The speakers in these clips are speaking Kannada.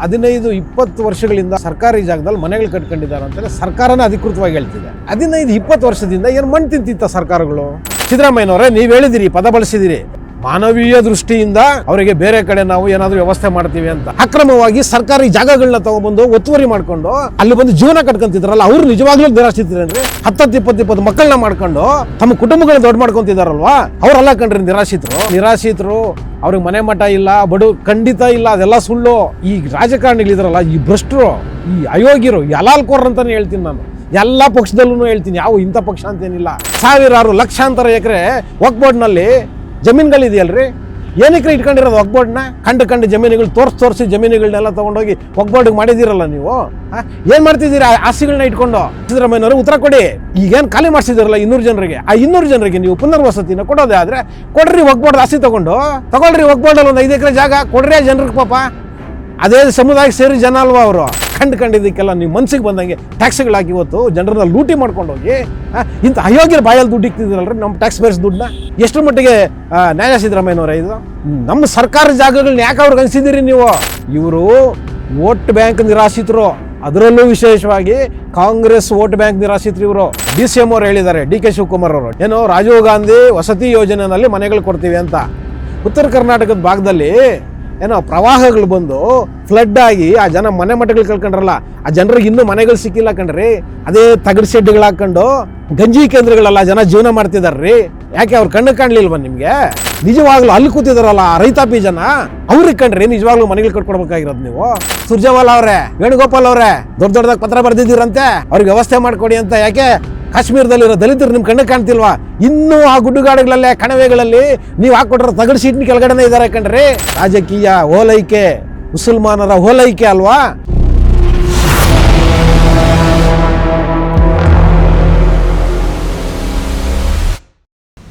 15-20 ವರ್ಷಗಳಿಂದ ಸರ್ಕಾರಿ ಜಾಗದಲ್ಲಿ ಮನೆಗಳು ಕಟ್ಕೊಂಡಿದ್ದಾರೆ ಅಂತಲೇ ಸರ್ಕಾರನೇ ಅಧಿಕೃತವಾಗಿ ಹೇಳ್ತಿದೆ. 15-20 ವರ್ಷದಿಂದ ಏನು ಮಣ್ಣು ತಿಂತಿತ್ತ ಸರ್ಕಾರಗಳು? ಸಿದ್ದರಾಮಯ್ಯನವರೇ, ನೀವು ಹೇಳಿದಿರಿ, ಪದ ಬಳಸಿದಿರಿ, ಮಾನವೀಯ ದೃಷ್ಟಿಯಿಂದ ಅವರಿಗೆ ಬೇರೆ ಕಡೆ ನಾವು ಏನಾದರೂ ವ್ಯವಸ್ಥೆ ಮಾಡ್ತೀವಿ ಅಂತ. ಅಕ್ರಮವಾಗಿ ಸರ್ಕಾರಿ ಜಾಗಗಳನ್ನ ತಗೊಂಡ್ಬಂದು ಒತ್ತುವರಿ ಮಾಡ್ಕೊಂಡು ಅಲ್ಲಿ ಬಂದು ಜೀವನ ಕಟ್ಕೊಂತಿದ್ರಲ್ಲ, ಅವ್ರು ನಿಜವಾಗ್ಲೂ ನಿರಾಶ್ರಿತರೇನ್ರಿ? 10-20 ಮಕ್ಕಳನ್ನ ಮಾಡ್ಕೊಂಡು ತಮ್ಮ ಕುಟುಂಬಗಳನ್ನ ದೊಡ್ಡ ಮಾಡ್ಕೊಂತಿದಾರಲ್ವಾ, ಅವರೆಲ್ಲ ಕಂಡ್ರಿ ನಿರಾಶ್ರಿತರು. ಅವ್ರಿಗೆ ಮನೆ ಮಠ ಇಲ್ಲ, ಬಡು ಖಂಡಿತ ಇಲ್ಲ, ಅದೆಲ್ಲ ಸುಳ್ಳು. ಈ ರಾಜಕಾರಣಿಗಳಿದ್ರಲ್ಲ, ಈ ಭ್ರಷ್ಟರು, ಈ ಅಯೋಗ್ಯರು, ಯಲಾಲ್ಕೋರ್ ಅಂತಾನೆ ಹೇಳ್ತೀನಿ ನಾನು. ಎಲ್ಲ ಪಕ್ಷದಲ್ಲೂ ಹೇಳ್ತೀನಿ, ಯಾವ ಇಂಥ ಪಕ್ಷ ಅಂತೇನಿಲ್ಲ. ಸಾವಿರಾರು ಲಕ್ಷಾಂತರ ಎಕರೆ ವಕ್ಫ್ ಬೋರ್ಡ್ನಲ್ಲಿ ಜಮೀನುಗಳಿದೆಯಲ್ರಿ, ಏನಕ್ಕೆ ಇಟ್ಕೊಂಡಿರೋದು ವಕ್ಫ್ ಬೋರ್ಡ್ನ? ಕಂಡು ಜಮೀನುಗಳು ತೋರಿಸಿ ಜಮೀನುಗಳನ್ನೆಲ್ಲ ತೊಗೊಂಡೋಗಿ ವಕ್ಫ್ ಬೋರ್ಡ್ಗೆ ಮಾಡಿದ್ದೀರಲ್ಲ ನೀವು. ಏನು ಮಾಡ್ತಿದ್ದೀರಾ ಆಸ್ತಿಗಳನ್ನ ಇಟ್ಕೊಂಡು? ಸಿದ್ದರಾಮಯ್ಯನವರು ಉತ್ತರ ಕೊಡಿ. ಈಗೇನು ಖಾಲಿ ಮಾಡಿಸಿದಿರಲ್ಲ 200 ಜನರಿಗೆ, ಆ 200 ಜನರಿಗೆ ನೀವು ಪುನರ್ವಸತಿನ ಕೊಡೋದೇ ಆದರೆ ಕೊಡ್ರಿ, ವಕ್ಫ್ ಬೋರ್ಡ್ ಆಸ್ತಿ ತಗೊಳ್ರಿ, ವಕ್ಫ್ ಬೋರ್ಡಲ್ಲಿ ಒಂದು 5 ಎಕರೆ ಜಾಗ ಕೊಡ್ರಿ ಜನರಿಗೆ. ಪಾಪ ಅದೇ ಸಮುದಾಯಕ್ಕೆ ಸೇರಿ ಜನ ಅಲ್ವಾ ಅವರು. ಕಂಡಿದ್ದಕ್ಕೆಲ್ಲ ನೀವು ಮನ್ಸಿಗೆ ಬಂದಂಗೆ ಟ್ಯಾಕ್ಸ್ಗಳು ಹಾಕಿ ಇವತ್ತು ಜನರನ್ನ ಲೂಟಿ ಮಾಡ್ಕೊಂಡು ಹೋಗಿ ಇಂಥ ಅಯೋಗ್ಯರ ಬಾಯಲ್ಲಿ ದುಡ್ಡು ಇಕ್ತಿದ್ದೀರಲ್ರಿ, ನಮ್ಮ ಟ್ಯಾಕ್ಸ್ ಬೇರ್ಸ್ ದುಡ್ಡನ್ನ. ಎಷ್ಟರ ಮಟ್ಟಿಗೆ ನ್ಯಾಯ ಸಿದ್ದರಾಮಯ್ಯನವರೇ ಇದು? ನಮ್ಮ ಸರ್ಕಾರ ಜಾಗಗಳನ್ನ ಯಾಕೆ ಅವ್ರಿಗೆ ಅನಿಸಿದ್ದೀರಿ ನೀವು? ಇವರು ವೋಟ್ ಬ್ಯಾಂಕ್ ನಿರಾಶ್ರಿತರು, ಅದರಲ್ಲೂ ವಿಶೇಷವಾಗಿ ಕಾಂಗ್ರೆಸ್ ವೋಟ್ ಬ್ಯಾಂಕ್ ನಿರಾಶ್ರಿತರು ಇವರು. DCM ಅವರು ಹೇಳಿದ್ದಾರೆ, DK ಶಿವಕುಮಾರ್ ಅವರು, ಏನೋ ರಾಜೀವ್ ಗಾಂಧಿ ವಸತಿ ಯೋಜನೆಯಲ್ಲಿ ಮನೆಗಳು ಕೊಡ್ತೀವಿ ಅಂತ. ಉತ್ತರ ಕರ್ನಾಟಕದ ಭಾಗದಲ್ಲಿ ಏನೋ ಪ್ರವಾಹಗಳು ಬಂದು ಫ್ಲಡ್ ಆಗಿ ಆ ಜನ ಮನೆ ಮಠಗಳು ಕಳ್ಕೊಂಡ್ರಲ್ಲ, ಆ ಜನರಿಗೆ ಇನ್ನೂ ಮನೆಗಳು ಸಿಕ್ಕಿಲ್ಲ ಕಣ್ರಿ. ಅದೇ ತಗಡು ಶೆಡ್ಗಳು ಹಾಕೊಂಡು ಗಂಜಿ ಕೇಂದ್ರಗಳೆಲ್ಲ ಜನ ಜೀವನ ಮಾಡ್ತಿದಾರ್ರಿ. ಯಾಕೆ ಅವ್ರು ಕಣ್ಣು ಕಾಣ್ಲಿಲ್ವ ನಿಮ್ಗೆ? ನಿಜವಾಗ್ಲೂ ಅಲ್ಲಿ ಕೂತಿದಾರಲ್ಲ ರೈತಾಪಿ ಜನ, ಅವ್ರಿಗೆ ಕಂಡ್ರಿ ನಿಜವಾಗ್ಲೂ ಮನೆಗಳು ಕಟ್ಕೊಡ್ಬೇಕಾಗಿರೋದು ನೀವು. ಸುರ್ಜೇವಾಲಾ ಅವರೇ, ವೇಣುಗೋಪಾಲ್ ಅವರೇ, ದೊಡ್ಡದಾಗ ಪತ್ರ ಬರ್ದಿದ್ದೀರಂತೆ ಅವ್ರಿಗೆ ವ್ಯವಸ್ಥೆ ಮಾಡ್ಕೊಡಿ ಅಂತ. ಯಾಕೆ ಕಾಶ್ಮೀರದಲ್ಲಿರೋ ದಲಿತರು ನಿಮ್ ಕಣ್ಣು ಕಾಣ್ತಿಲ್ವಾ? ಇನ್ನೂ ಆ ಗುಡ್ಡುಗಾಡುಗಳಲ್ಲೇ ಕಣವೆಗಳಲ್ಲಿ ನೀವು ಹಾಕೊಟ್ರ ತಗಡು ಶೀಟ್ನ ಕೆಳಗಡೆನೇ ಇದ್ದಾರೆ ಕಣ್ರಿ. ರಾಜಕೀಯ ಓಲೈಕೆ, ಮುಸಲ್ಮಾನರ ಓಲೈಕೆ ಅಲ್ವಾ?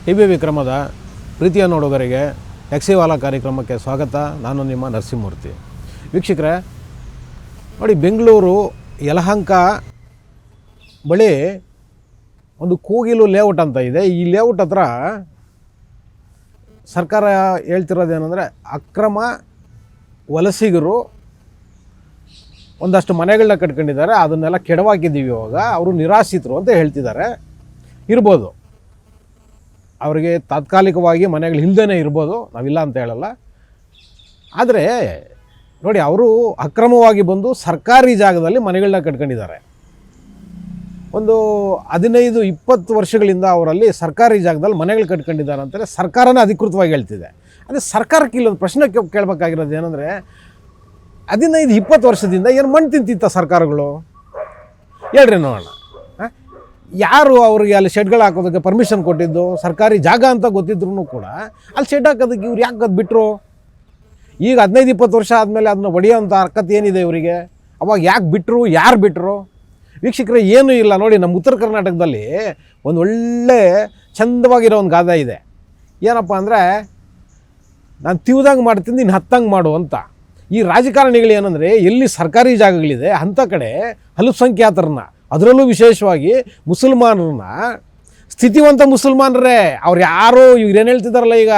TB ವಿಕ್ರಮದ ಪ್ರೀತಿಯ ನೋಡುಗರಿಗೆ ಟ್ಯಾಕ್ಸಿವಾಲಾ ಕಾರ್ಯಕ್ರಮಕ್ಕೆ ಸ್ವಾಗತ. ನಾನು ನಿಮ್ಮ ನರಸಿಂಹಮೂರ್ತಿ. ವೀಕ್ಷಕರೇ ನೋಡಿ, ಬೆಂಗಳೂರು ಯಲಹಂಕ ಬಳಿ ಒಂದು ಕೂಗಿಲು ಲೇಔಟ್ ಅಂತ ಇದೆ. ಈ ಲೇಔಟ್ ಹತ್ರ ಸರ್ಕಾರ ಹೇಳ್ತಿರೋದೇನೆಂದರೆ, ಅಕ್ರಮ ವಲಸಿಗರು ಒಂದಷ್ಟು ಮನೆಗಳನ್ನ ಕಟ್ಕೊಂಡಿದ್ದಾರೆ, ಅದನ್ನೆಲ್ಲ ಕೆಡವಾಕಿದ್ದೀವಿ ಇವಾಗ, ಅವರು ನಿರಾಶ್ರಿತರು ಅಂತ ಹೇಳ್ತಿದ್ದಾರೆ. ಇರ್ಬೋದು, ಅವರಿಗೆ ತಾತ್ಕಾಲಿಕವಾಗಿ ಮನೆಗಳು ಇಲ್ಲದೇ ಇರ್ಬೋದು, ನಾವಿಲ್ಲ ಅಂತ ಹೇಳಲ್ಲ. ಆದರೆ ನೋಡಿ, ಅವರು ಅಕ್ರಮವಾಗಿ ಬಂದು ಸರ್ಕಾರಿ ಜಾಗದಲ್ಲಿ ಮನೆಗಳನ್ನ ಕಟ್ಕೊಂಡಿದ್ದಾರೆ. ಒಂದು 15-20 ವರ್ಷಗಳಿಂದ ಅವರಲ್ಲಿ ಸರ್ಕಾರಿ ಜಾಗದಲ್ಲಿ ಮನೆಗಳು ಕಟ್ಕೊಂಡಿದ್ದಾರೆ ಅಂತಲೇ ಸರ್ಕಾರನೇ ಅಧಿಕೃತವಾಗಿ ಹೇಳ್ತಿದೆ. ಅದೇ ಸರ್ಕಾರಕ್ಕೆ ಇಲ್ಲೊಂದು ಪ್ರಶ್ನೆ ಕೇಳಬೇಕಾಗಿರೋದು ಏನಂದರೆ, 15-20 ವರ್ಷದಿಂದ ಏನು ಮಣ್ಣು ತಿಂತಿತ್ತ ಸರ್ಕಾರಗಳು? ಹೇಳ್ರಿ ನೋಡೋಣ. ಯಾರು ಅವ್ರಿಗೆ ಅಲ್ಲಿ ಶೆಡ್ಗಳು ಹಾಕೋದಕ್ಕೆ ಪರ್ಮಿಷನ್ ಕೊಟ್ಟಿದ್ದು? ಸರ್ಕಾರಿ ಜಾಗ ಅಂತ ಗೊತ್ತಿದ್ರು ಕೂಡ ಅಲ್ಲಿ ಶೆಡ್ ಹಾಕೋದಕ್ಕೆ ಇವ್ರು ಯಾಕೆ ಅದು ಬಿಟ್ಟರು? ಈಗ 15-20 ವರ್ಷ ಆದಮೇಲೆ ಅದನ್ನ ಹೊಡೆಯೋಂಥ ಹರ್ಕತ್ ಏನಿದೆ ಇವರಿಗೆ? ಅವಾಗ ಯಾಕೆ ಬಿಟ್ಟರು? ಯಾರು ಬಿಟ್ಟರು? ವೀಕ್ಷಕರೇ, ಏನೂ ಇಲ್ಲ ನೋಡಿ, ನಮ್ಮ ಉತ್ತರ ಕರ್ನಾಟಕದಲ್ಲಿ ಒಂದು ಒಳ್ಳೆ ಚಂದವಾಗಿರೋ ಒಂದು ಗಾದೆ ಇದೆ. ಏನಪ್ಪ ಅಂದರೆ, ನಾನು ತಿವ್ದಂಗೆ ಮಾಡ್ತೀನಿ, ನೀನು ಹತ್ತಂಗೆ ಮಾಡು ಅಂತ. ಈ ರಾಜಕಾರಣಿಗಳು ಏನಂದರೆ, ಎಲ್ಲಿ ಸರ್ಕಾರಿ ಜಾಗಗಳಿದೆ ಅಂಥ ಕಡೆ ಅಲ್ಪಸಂಖ್ಯಾತರನ್ನ, ಅದರಲ್ಲೂ ವಿಶೇಷವಾಗಿ ಮುಸಲ್ಮಾನರನ್ನ, ಸ್ಥಿತಿವಂತ ಮುಸಲ್ಮಾನರೇ, ಅವ್ರು ಯಾರು ಇವ್ರೇನು ಹೇಳ್ತಿದ್ದಾರಲ್ಲ ಈಗ,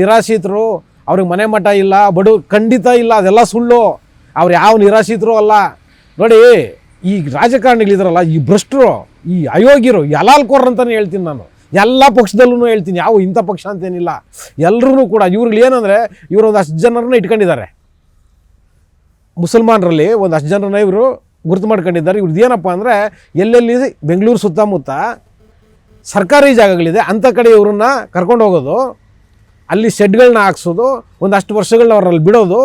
ನಿರಾಶ್ರಿತರು, ಅವ್ರಿಗೆ ಮನೆ ಮಠ ಇಲ್ಲ, ಬಡು ಖಂಡಿತ ಇಲ್ಲ, ಅದೆಲ್ಲ ಸುಳ್ಳು. ಅವ್ರು ಯಾವ ನಿರಾಶ್ರಿತರು ಅಲ್ಲ. ನೋಡಿ, ಈ ರಾಜಕಾರಣಿಗಳಿದ್ರಲ್ಲ, ಈ ಭ್ರಷ್ಟರು, ಈ ಅಯೋಗ್ಯರು, ಯಲಾಲ್ಕೋರ್ ಅಂತಾನೆ ಹೇಳ್ತೀನಿ ನಾನು. ಎಲ್ಲ ಪಕ್ಷದಲ್ಲೂ ಹೇಳ್ತೀನಿ, ಯಾವ ಇಂಥ ಪಕ್ಷ ಅಂತೇನಿಲ್ಲ. ಎಲ್ಲರೂ ಕೂಡ ಇವ್ರಿಗೆ ಏನಂದರೆ, ಇವರು ಒಂದಷ್ಟು ಜನರನ್ನ ಇಟ್ಕೊಂಡಿದ್ದಾರೆ. ಮುಸಲ್ಮಾನರಲ್ಲಿ ಒಂದಷ್ಟು ಜನರನ್ನ ಇವರು ಗುರುತು ಮಾಡ್ಕೊಂಡಿದ್ದಾರೆ. ಇವ್ರದ್ದು ಏನಪ್ಪ ಅಂದರೆ, ಎಲ್ಲೆಲ್ಲಿ ಬೆಂಗಳೂರು ಸುತ್ತಮುತ್ತ ಸರ್ಕಾರಿ ಜಾಗಗಳಿದೆ ಅಂಥ ಕಡೆ ಇವ್ರನ್ನ ಕರ್ಕೊಂಡು ಹೋಗೋದು, ಅಲ್ಲಿ ಶೆಡ್ಗಳನ್ನ ಹಾಕ್ಸೋದು, ಒಂದಷ್ಟು ವರ್ಷಗಳನ್ನ ಅವರಲ್ಲಿ ಬಿಡೋದು,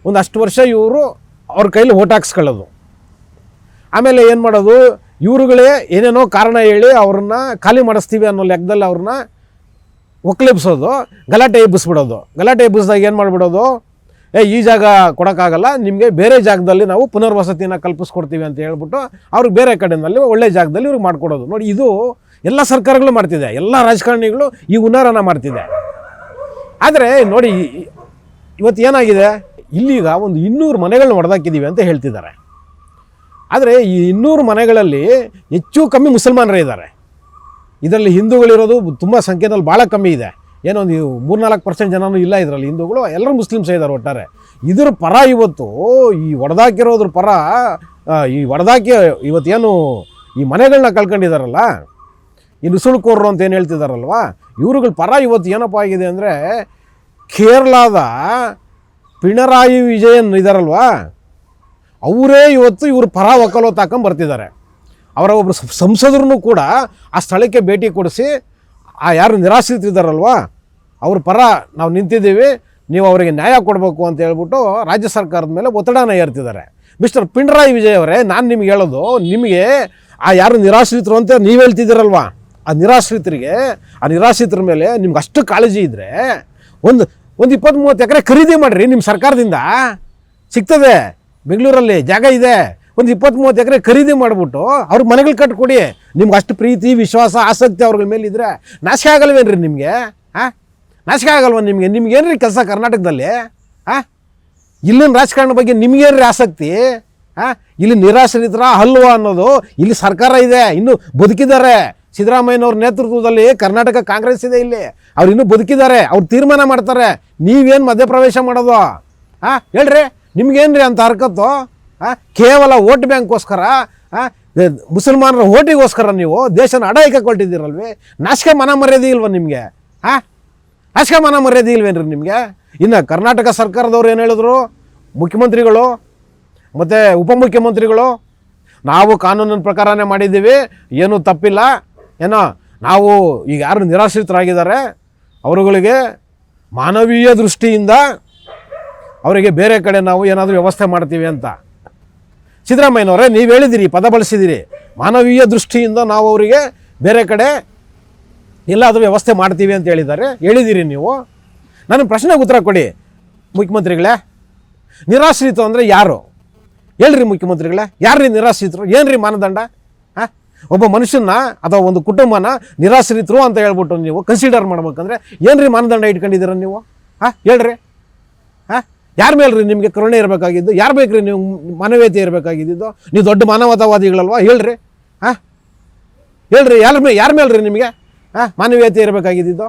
ಒಂದಷ್ಟು ವರ್ಷ ಇವರು ಅವ್ರ ಕೈಲಿ ಓಟ್ ಹಾಕ್ಸ್ಕೊಳ್ಳೋದು. ಆಮೇಲೆ ಏನು ಮಾಡೋದು, ಇವರುಗಳೇ ಏನೇನೋ ಕಾರಣ ಹೇಳಿ ಅವ್ರನ್ನ ಖಾಲಿ ಮಾಡಿಸ್ತೀವಿ ಅನ್ನೋ ಲೆಕ್ಕದಲ್ಲಿ ಅವ್ರನ್ನ ಒಕ್ಕಲೆಬ್ಸೋದು, ಗಲಾಟೆ ಎಬ್ಬಿಸ್ಬಿಡೋದು. ಗಲಾಟೆ ಎಬ್ಬಿಸಿದಾಗ ಏನು ಮಾಡಿಬಿಡೋದು, ಈ ಜಾಗ ಕೊಡೋಕ್ಕಾಗಲ್ಲ, ನಿಮಗೆ ಬೇರೆ ಜಾಗದಲ್ಲಿ ನಾವು ಪುನರ್ವಸತಿನ ಕಲ್ಪಿಸ್ಕೊಡ್ತೀವಿ ಅಂತ ಹೇಳ್ಬಿಟ್ಟು ಅವ್ರಿಗೆ ಬೇರೆ ಕಡೆಯಲ್ಲಿ ಒಳ್ಳೆ ಜಾಗದಲ್ಲಿ ಇವ್ರಿಗೆ ಮಾಡಿಕೊಡೋದು. ನೋಡಿ, ಇದು ಎಲ್ಲ ಸರ್ಕಾರಗಳು ಮಾಡ್ತಿದೆ, ಎಲ್ಲ ರಾಜಕಾರಣಿಗಳು ಈ ಹುನ್ನಾರನ ಮಾಡ್ತಿದೆ. ಆದರೆ ನೋಡಿ, ಇವತ್ತು ಏನಾಗಿದೆ, ಇಲ್ಲೀಗ ಒಂದು 200 ಮನೆಗಳನ್ನ ಹೊಡೆದಾಕಿದ್ದೀವಿ ಅಂತ ಹೇಳ್ತಿದ್ದಾರೆ. ಆದರೆ ಈ 200 ಮನೆಗಳಲ್ಲಿ ಹೆಚ್ಚು ಕಮ್ಮಿ ಮುಸಲ್ಮಾನರೇ ಇದ್ದಾರೆ. ಇದರಲ್ಲಿ ಹಿಂದೂಗಳಿರೋದು ತುಂಬ ಸಂಖ್ಯೆಯಲ್ಲಿ ಭಾಳ ಕಮ್ಮಿ ಇದೆ. ಏನೋ ಒಂದು 3-4% ಜನನೂ ಇಲ್ಲ ಇದರಲ್ಲಿ. ಹಿಂದೂಗಳು ಎಲ್ಲರೂ ಮುಸ್ಲಿಮ್ಸೇ ಇದ್ದಾರೆ ಒಟ್ಟಾರೆ. ಇದ್ರ ಪರ ಇವತ್ತು ಈ ಹೊಡೆದಾಕಿರೋದ್ರ ಪರ ಈ ಹೊಡೆದಾಕಿ ಇವತ್ತೇನು ಈ ಮನೆಗಳನ್ನ ಕಳ್ಕೊಂಡಿದ್ದಾರಲ್ಲ, ಈ ನುಸುಳುಕೋರರು ಅಂತ ಏನು ಹೇಳ್ತಿದ್ದಾರಲ್ವ, ಇವ್ರುಗಳ ಪರ ಇವತ್ತು ಏನಪ್ಪ ಆಗಿದೆ ಅಂದರೆ, ಕೇರಳದ ಪಿಣರಾಯಿ ವಿಜಯನ್ ಇದ್ದಾರಲ್ವ, ಅವರೇ ಇವತ್ತು ಇವ್ರ ಪರ ವಕಾಲತ್ತು ಹಾಕೊಂಡು ಬರ್ತಿದ್ದಾರೆ. ಅವರ ಒಬ್ಬರು ಸಂಸದರು ಕೂಡ ಆ ಸ್ಥಳಕ್ಕೆ ಭೇಟಿ ಕೊಡಿಸಿ ಆ ಯಾರು ನಿರಾಶ್ರಿತರಿದ್ದಾರಲ್ವ ಅವ್ರ ಪರ ನಾವು ನಿಂತಿದ್ದೀವಿ, ನೀವು ಅವರಿಗೆ ನ್ಯಾಯ ಕೊಡಬೇಕು ಅಂತ ಹೇಳ್ಬಿಟ್ಟು ರಾಜ್ಯ ಸರ್ಕಾರದ ಮೇಲೆ ಒತ್ತಡನ ಏರ್ತಿದ್ದಾರೆ. ಮಿಸ್ಟರ್ ಪಿಣರಾಯಿ ವಿಜಯ್ ಅವರೇ, ನಾನು ನಿಮ್ಗೆ ಹೇಳೋದು, ನಿಮಗೆ ಆ ಯಾರು ನಿರಾಶ್ರಿತರು ಅಂತ ನೀವು ಹೇಳ್ತಿದ್ದೀರಲ್ವ, ಆ ನಿರಾಶ್ರಿತರ ಮೇಲೆ ನಿಮ್ಗೆ ಅಷ್ಟು ಕಾಳಜಿ ಇದ್ದರೆ ಒಂದು 20-30 ಎಕರೆ ಖರೀದಿ ಮಾಡಿರಿ, ನಿಮ್ಮ ಸರ್ಕಾರದಿಂದ ಸಿಗ್ತದೆ. ಬೆಂಗಳೂರಲ್ಲಿ ಜಾಗ ಇದೆ, ಒಂದು 20-30 ಎಕರೆ ಖರೀದಿ ಮಾಡಿಬಿಟ್ಟು ಅವ್ರಿಗೆ ಮನೆಗಳು ಕಟ್ಟಿಕೊಡಿ. ನಿಮ್ಗೆ ಅಷ್ಟು ಪ್ರೀತಿ, ವಿಶ್ವಾಸ, ಆಸಕ್ತಿ ಅವ್ರ ಮೇಲೆ ಇದ್ದರೆ ನಾಶಕ ಆಗಲ್ವೇನ್ರಿ ನಿಮಗೆ? ನಾಶಕ ಆಗಲ್ವ ನಿಮಗೆ? ನಿಮ್ಗೇನ್ರಿ ಕೆಲಸ ಕರ್ನಾಟಕದಲ್ಲಿ? ಇಲ್ಲಿನ ರಾಜಕಾರಣ ಬಗ್ಗೆ ನಿಮಗೇನ್ರಿ ಆಸಕ್ತಿ? ಇಲ್ಲಿ ನಿರಾಶ್ರಿತರ ಅಲ್ವಾ ಅನ್ನೋದು, ಇಲ್ಲಿ ಸರ್ಕಾರ ಇದೆ, ಇನ್ನೂ ಬದುಕಿದ್ದಾರೆ. ಸಿದ್ದರಾಮಯ್ಯನವ್ರ ನೇತೃತ್ವದಲ್ಲಿ ಕರ್ನಾಟಕ ಕಾಂಗ್ರೆಸ್ ಇದೆ, ಇಲ್ಲಿ ಅವ್ರು ಇನ್ನೂ ಬದುಕಿದ್ದಾರೆ, ಅವ್ರು ತೀರ್ಮಾನ ಮಾಡ್ತಾರೆ. ನೀವೇನು ಮಧ್ಯಪ್ರವೇಶ ಮಾಡೋದು? ಹೇಳ್ರಿ, ನಿಮ್ಗೇನ್ರಿ ಅಂತ ಹರ್ಕತ್ತು? ಕೇವಲ ವೋಟ್ ಬ್ಯಾಂಕ್ಗೋಸ್ಕರ, ಮುಸಲ್ಮಾನರ ಓಟಿಗೋಸ್ಕರ ನೀವು ದೇಶನ ಅಡಾಯಿಕೆ ಕೊಟ್ಟಿದ್ದೀರಲ್ವಿ. ನಾಶಕ ಮನ ಮರ್ಯಾದೆ ಇಲ್ವ ನಿಮಗೆ? ನಾಶಕ ಮನ ಮರ್ಯಾದೆ ಇಲ್ವೇನ್ರಿ ನಿಮಗೆ? ಇನ್ನು ಕರ್ನಾಟಕ ಸರ್ಕಾರದವ್ರು ಏನು ಹೇಳಿದ್ರು, ಮುಖ್ಯಮಂತ್ರಿಗಳು ಮತ್ತು ಉಪಮುಖ್ಯಮಂತ್ರಿಗಳು, ನಾವು ಕಾನೂನಿನ ಪ್ರಕಾರನೇ ಮಾಡಿದ್ದೀವಿ, ಏನೂ ತಪ್ಪಿಲ್ಲ, ಏನೋ ನಾವು ಈಗ ಯಾರು ನಿರಾಶ್ರಿತರಾಗಿದ್ದಾರೆ ಅವರುಗಳಿಗೆ ಮಾನವೀಯ ದೃಷ್ಟಿಯಿಂದ ಅವರಿಗೆ ಬೇರೆ ಕಡೆ ನಾವು ಏನಾದರೂ ವ್ಯವಸ್ಥೆ ಮಾಡ್ತೀವಿ ಅಂತ. ಸಿದ್ದರಾಮಯ್ಯನವರೇ, ನೀವು ಹೇಳಿದಿರಿ, ಪದ ಬಳಸಿದಿರಿ, ಮಾನವೀಯ ದೃಷ್ಟಿಯಿಂದ ನಾವು ಅವರಿಗೆ ಬೇರೆ ಕಡೆ ಎಲ್ಲಾದರೂ ವ್ಯವಸ್ಥೆ ಮಾಡ್ತೀವಿ ಅಂತ ಹೇಳಿದ್ದೀರಿ ನೀವು. ನನ್ನ ಪ್ರಶ್ನೆಗೆ ಉತ್ತರ ಕೊಡಿ ಮುಖ್ಯಮಂತ್ರಿಗಳೇ. ನಿರಾಶ್ರಿತ ಅಂದರೆ ಯಾರು ಹೇಳ್ರಿ ಮುಖ್ಯಮಂತ್ರಿಗಳೇ? ಯಾರ್ರೀ ನಿರಾಶ್ರಿತರು? ಏನ್ರಿ ಮಾನದಂಡ? ಒಬ್ಬ ಮನುಷ್ಯನ ಅಥವಾ ಒಂದು ಕುಟುಂಬನ ನಿರಾಶ್ರಿತರು ಅಂತ ಹೇಳ್ಬಿಟ್ಟು ನೀವು ಕನ್ಸಿಡರ್ ಮಾಡ್ಬೇಕಂದ್ರೆ ಏನ್ರಿ ಮಾನದಂಡ ಇಟ್ಕೊಂಡಿದ್ದೀರ ನೀವು? ಹೇಳ್ರಿ, ಯಾರ ಮೇಲ್ರಿ ನಿಮಗೆ ಕರುಣೆ ಇರಬೇಕಾಗಿದ್ದು? ಯಾರು ಬೇಕ್ರಿ ನೀವು ಮಾನವೀಯತೆ ಇರಬೇಕಾಗಿದ್ದು? ನೀವು ದೊಡ್ಡ ಮಾನವತಾವಾದಿಗಳಲ್ವಾ? ಹೇಳ್ರಿ, ಹೇಳ್ರಿ, ಯಾರ ಮೇಲ್ರಿ ನಿಮಗೆ ಮಾನವೀಯತೆ ಇರಬೇಕಾಗಿದ್ದು?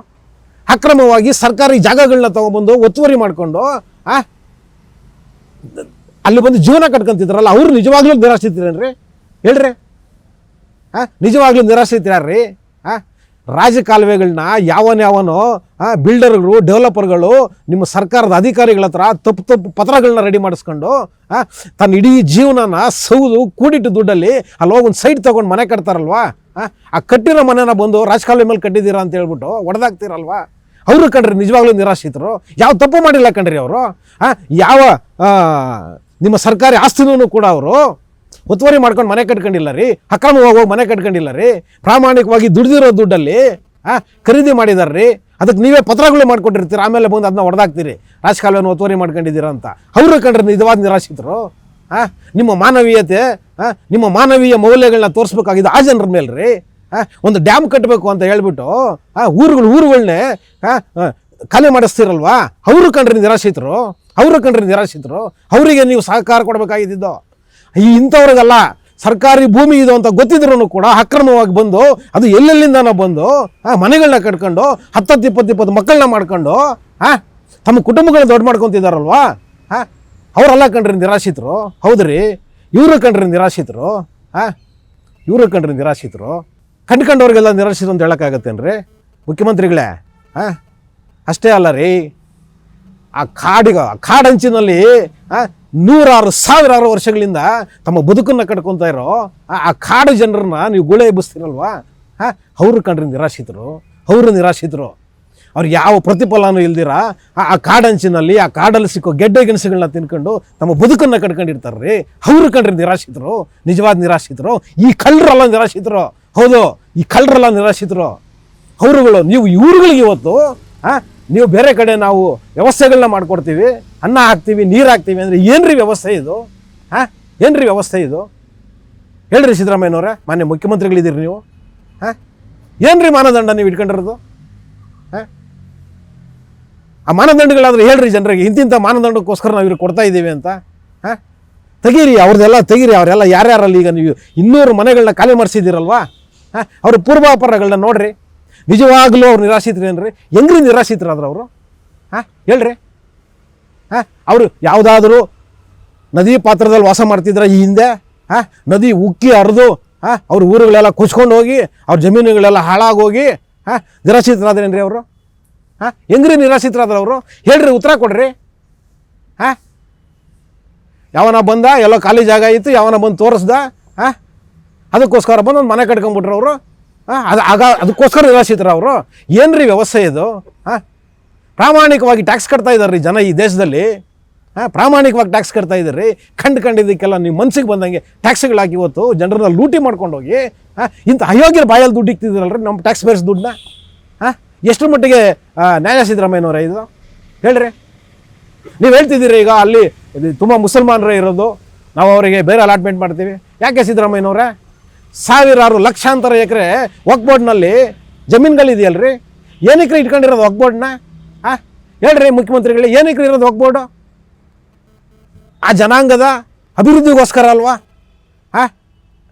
ಅಕ್ರಮವಾಗಿ ಸರ್ಕಾರಿ ಜಾಗಗಳನ್ನ ತೊಗೊಬಂದು ಒತ್ತುವರಿ ಮಾಡಿಕೊಂಡು ಅಲ್ಲಿ ಬಂದು ಜೀವನ ಕಟ್ಕೊಂತಿದ್ರಲ್ಲ, ಅವ್ರು ನಿಜವಾಗ್ಲೂ ನಿರಾಶ್ರಿತರೇನ್ರಿ? ಹೇಳ್ರಿ, ನಿಜವಾಗ್ಲೂ ನಿರಾಶ್ರಿತರ್ರಿ? ರಾಜಕಾಲುವೆಗಳನ್ನ ಯಾವನೋ ಬಿಲ್ಡರ್ಗಳು, ಡೆವಲಪರ್ಗಳು ನಿಮ್ಮ ಸರ್ಕಾರದ ಅಧಿಕಾರಿಗಳ ಹತ್ರ ತಪ್ಪು ಪತ್ರಗಳನ್ನ ರೆಡಿ ಮಾಡಿಸ್ಕೊಂಡು ತನ್ನ ಇಡೀ ಜೀವನನ ಸೌದು ಕೂಡಿಟ್ಟು ದುಡ್ಡಲ್ಲಿ ಅಲ್ಲಿ ಹೋಗಿ ಒಂದು ಸೈಟ್ ತೊಗೊಂಡು ಮನೆ ಕಟ್ತಾರಲ್ವಾ, ಆ ಕಟ್ಟಿರೋ ಮನೆನ ಬಂದು ರಾಜಕಾಲುವೆ ಮೇಲೆ ಕಟ್ಟಿದ್ದೀರಾ ಅಂತ ಹೇಳ್ಬಿಟ್ಟು ಹೊಡೆದಾಕ್ತೀರಲ್ವಾ, ಅವರು ಕಂಡ್ರಿ ನಿಜವಾಗ್ಲೂ ನಿರಾಶ್ರಿತರು? ಯಾವ ತಪ್ಪು ಮಾಡಿಲ್ಲ ಕಂಡ್ರಿ ಅವರು. ಯಾವ ನಿಮ್ಮ ಸರ್ಕಾರಿ ಆಸ್ತಿನೂ ಕೂಡ ಅವರು ಒತ್ತುವರಿ ಮಾಡ್ಕೊಂಡು ಮನೆ ಕಟ್ಕೊಂಡಿಲ್ಲ ರೀ, ಅಕ್ರಮವಾಗಿ ಹೋಗಿ ಮನೆ ಕಟ್ಕೊಂಡಿಲ್ಲ ರೀ, ಪ್ರಾಮಾಣಿಕವಾಗಿ ದುಡ್ದಿರೋ ದುಡ್ಡಲ್ಲಿ ಖರೀದಿ ಮಾಡಿದಾರೆ ರೀ. ಅದಕ್ಕೆ ನೀವೇ ಪತ್ರಗಳು ಮಾಡ್ಕೊಟ್ಟಿರ್ತೀರ, ಆಮೇಲೆ ಬಂದು ಅದನ್ನ ಹೊಡೆದಾಕ್ತೀರಿ ರಾಜಕಾಲುವೆನ ಒತ್ತುವರಿ ಮಾಡ್ಕೊಂಡಿದ್ದೀರ ಅಂತ. ಅವರು ಕಂಡ್ರೆ ನಿಜವಾದ ನಿರಾಶ್ರಿತರು? ನಿಮ್ಮ ಮಾನವೀಯತೆ, ನಿಮ್ಮ ಮಾನವೀಯ ಮೌಲ್ಯಗಳನ್ನ ತೋರಿಸ್ಬೇಕಾಗಿದೆ ಆ ಜನರ ಮೇಲೆ ರೀ. ಒಂದು ಡ್ಯಾಮ್ ಕಟ್ಟಬೇಕು ಅಂತ ಹೇಳ್ಬಿಟ್ಟು ಊರುಗಳನ್ನೇ ಖಾಲಿ ಮಾಡಿಸ್ತೀರಲ್ವಾ, ಅವರು ಕಂಡ್ರೆ ನಿರಾಶ್ರಿತರು? ಅವರಿಗೆ ನೀವು ಸಹಕಾರ ಕೊಡಬೇಕಾಗಿದ್ದು. ಇಂಥವ್ರಿಗೆಲ್ಲ ಸರ್ಕಾರಿ ಭೂಮಿ ಇದು ಅಂತ ಗೊತ್ತಿದ್ರು ಕೂಡ ಅಕ್ರಮವಾಗಿ ಬಂದು ಅದು ಎಲ್ಲೆಲ್ಲಿಂದನೋ ಬಂದು ಮನೆಗಳನ್ನ ಕಟ್ಕೊಂಡು 10-20 ಮಕ್ಕಳನ್ನ ಮಾಡ್ಕೊಂಡು ತಮ್ಮ ಕುಟುಂಬಗಳನ್ನ ದೊಡ್ಡ ಮಾಡ್ಕೊತಿದ್ದಾರಲ್ವಾ, ಅವರೆಲ್ಲ ಕಂಡ್ರಿ ನಿರಾಶ್ರಿತರು? ಹೌದ್ರಿ, ಇವರು ಕಂಡ್ರಿ ನಿರಾಶ್ರಿತರು? ಕಂಡ್ಕೊಂಡವ್ರಿಗೆಲ್ಲ ನಿರಾಶ್ರಿತರು ಅಂತ ಹೇಳೋಕ್ಕಾಗತ್ತೇನ್ರಿ ಮುಖ್ಯಮಂತ್ರಿಗಳೇ? ಅಷ್ಟೇ ಅಲ್ಲ ರೀ, ಆ ಕಾಡಂಚಿನಲ್ಲಿ 100,000 ವರ್ಷಗಳಿಂದ ತಮ್ಮ ಬದುಕನ್ನು ಕಟ್ಕೊತಾ ಇರೋ ಆ ಕಾಡು ಜನರನ್ನ ನೀವು ಗುಳೆ ಎಬ್ಬಿಸ್ತೀರಲ್ವಾ, ಅವರು ಕಂಡ್ರೆ ನಿರಾಶ್ರಿತರು? ಅವ್ರಿಗೆ ಯಾವ ಪ್ರತಿಫಲನೂ ಇಲ್ದಿರ ಆ ಕಾಡಂಚಿನಲ್ಲಿ ಆ ಕಾಡಲ್ಲಿ ಸಿಕ್ಕೋ ಗೆಡ್ಡೆ ಗೆಣಸುಗಳನ್ನ ತಿನ್ಕೊಂಡು ತಮ್ಮ ಬದುಕನ್ನು ಕಟ್ಕೊಂಡಿರ್ತಾರೆ ರೀ. ಅವರು ಕಂಡ್ರೆ ನಿರಾಶ್ರಿತರು? ನಿಜವಾದ ನಿರಾಶ್ರಿತರು? ಈ ಕಳ್ಳರೆಲ್ಲ ನಿರಾಶ್ರಿತರು? ಹೌದು, ಈ ಕಳ್ಳರೆಲ್ಲ ನಿರಾಶ್ರಿತರು ಅವರುಗಳು. ನೀವು ಇವ್ರುಗಳಿಗೆ ಇವತ್ತು ನೀವು ಬೇರೆ ಕಡೆ ನಾವು ವ್ಯವಸ್ಥೆಗಳನ್ನ ಮಾಡ್ಕೊಡ್ತೀವಿ, ಅನ್ನ ಹಾಕ್ತೀವಿ, ನೀರು ಹಾಕ್ತೀವಿ ಅಂದರೆ ಏನ್ರಿ ವ್ಯವಸ್ಥೆ ಇದು? ಏನ್ರಿ ವ್ಯವಸ್ಥೆ ಇದು? ಹೇಳ್ರಿ ಸಿದ್ದರಾಮಯ್ಯನವರೇ, ಮಾನ್ಯ ಮುಖ್ಯಮಂತ್ರಿಗಳಿದ್ದೀರಿ ನೀವು. ಏನ್ರಿ ಮಾನದಂಡ ನೀವು ಇಟ್ಕೊಂಡಿರೋದು? ಆ ಮಾನದಂಡಗಳಾದ್ರೆ ಹೇಳ್ರಿ ಜನರಿಗೆ, ಇಂತಿಂಥ ಮಾನದಂಡಕ್ಕೋಸ್ಕರ ನಾವು ಇವ್ರಿಗೆ ಕೊಡ್ತಾ ಇದ್ದೀವಿ ಅಂತ. ತೆಗೀರಿ ಅವ್ರದ್ದೆಲ್ಲ ತೆಗೀರಿ. ಅವರೆಲ್ಲ ಯಾರ್ಯಾರಲ್ಲಿ ಈಗ ನೀವು 200 ಮನೆಗಳನ್ನ ಖಾಲಿ ಮಾಡಿಸಿದ್ದೀರಲ್ವಾ, ಅವ್ರ ಪೂರ್ವಾಪರಗಳನ್ನ ನೋಡ್ರಿ. ನಿಜವಾಗ್ಲೂ ಅವ್ರು ನಿರಾಶ್ರಿತರೇನ್ರಿ? ಹೆಂಗ್ರಿ ನಿರಾಶ್ರಿತರಾದ್ರು ಅವರು? ಹೇಳ್ರಿ, ಅವರು ಯಾವುದಾದ್ರೂ ನದಿ ಪಾತ್ರದಲ್ಲಿ ವಾಸ ಮಾಡ್ತಿದ್ರ ಈ ಹಿಂದೆ? ನದಿ ಉಕ್ಕಿ ಹರಿದು ಅವ್ರ ಊರುಗಳೆಲ್ಲ ಕುಚ್ಕೊಂಡು ಹೋಗಿ ಅವ್ರ ಜಮೀನುಗಳೆಲ್ಲ ಹಾಳಾಗೋಗಿ ನಿರಾಶ್ರಿತರಾದ್ರೇನ್ರಿ ಅವರು? ಹೆಂಗ್ರಿ ನಿರಾಶ್ರಿತರಾದ್ರೆ ಅವರು? ಹೇಳ್ರಿ, ಉತ್ತರ ಕೊಡ್ರಿ. ಯಾವನ ಬಂದ, ಎಲ್ಲೋ ಖಾಲಿ ಜಾಗ ಇತ್ತು, ಯಾವನ ಬಂದು ತೋರಿಸ್ದ, ಅದಕ್ಕೋಸ್ಕರ ಬಂದು ಒಂದು ಮನೆ ಕಟ್ಕೊಂಡ್ಬಿಟ್ರು ಅವರು. ಅದಕ್ಕೋಸ್ಕರ ನಿರಾಶ್ರಿತರ ಅವರು? ಏನ್ರಿ ವ್ಯವಸ್ಥೆ ಇದು? ಪ್ರಾಮಾಣಿಕವಾಗಿ ಟ್ಯಾಕ್ಸ್ ಕಟ್ತಾ ಇದ್ದಾರೆ ರೀ ಜನ ಈ ದೇಶದಲ್ಲಿ. ಪ್ರಾಮಾಣಿಕವಾಗಿ ಟ್ಯಾಕ್ಸ್ ಕಟ್ತಾ ಇದ್ದಾರೆ. ಕಂಡಿದ್ದಕ್ಕೆಲ್ಲ ನೀವು ಮನ್ಸಿಗೆ ಬಂದಂಗೆ ಟ್ಯಾಕ್ಸ್ಗಳಾಕಿ ಇವತ್ತು ಜನರನ್ನ ಲೂಟಿ ಮಾಡ್ಕೊಂಡೋಗಿ ಇಂಥ ಅಯೋಗ್ಯರ ಬಾಯಲ್ಲಿ ದುಡ್ಡು ಇಕ್ತಿದ್ದೀರಲ್ರಿ ನಮ್ಮ ಟ್ಯಾಕ್ಸ್ ಬೇರ್ಸ್ ದುಡ್ಡನ್ನ. ಎಷ್ಟರ ಮಟ್ಟಿಗೆ ನ್ಯಾಯ ಸಿದ್ದರಾಮಯ್ಯನವರೇ ಇದು? ಹೇಳ್ರಿ. ನೀವು ಹೇಳ್ತಿದ್ದೀರಿ ಈಗ ಅಲ್ಲಿ ತುಂಬ ಮುಸಲ್ಮಾನರೇ ಇರೋದು, ನಾವು ಅವರಿಗೆ ಬೇರೆ ಅಲಾಟ್ಮೆಂಟ್ ಮಾಡ್ತೀವಿ. ಯಾಕೆ ಸಿದ್ದರಾಮಯ್ಯನವರೇ? ಸಾವಿರಾರು ಲಕ್ಷಾಂತರ ಎಕರೆ ವಕ್ಫ್ ಬೋರ್ಡ್ನಲ್ಲಿ ಜಮೀನುಗಳಿದೆಯಲ್ರಿ, ಏನಕ್ಕೆ ಇಟ್ಕೊಂಡಿರೋದು ವಕ್ಫ್ ಬೋರ್ಡ್ನ? ಹೇಳ್ರಿ ಮುಖ್ಯಮಂತ್ರಿಗಳೇ, ಏನಕ್ಕೆ ಇರೋದು ವಕ್ಫ್ ಬೋರ್ಡು? ಆ ಜನಾಂಗದ ಅಭಿವೃದ್ಧಿಗೋಸ್ಕರ ಅಲ್ವಾ?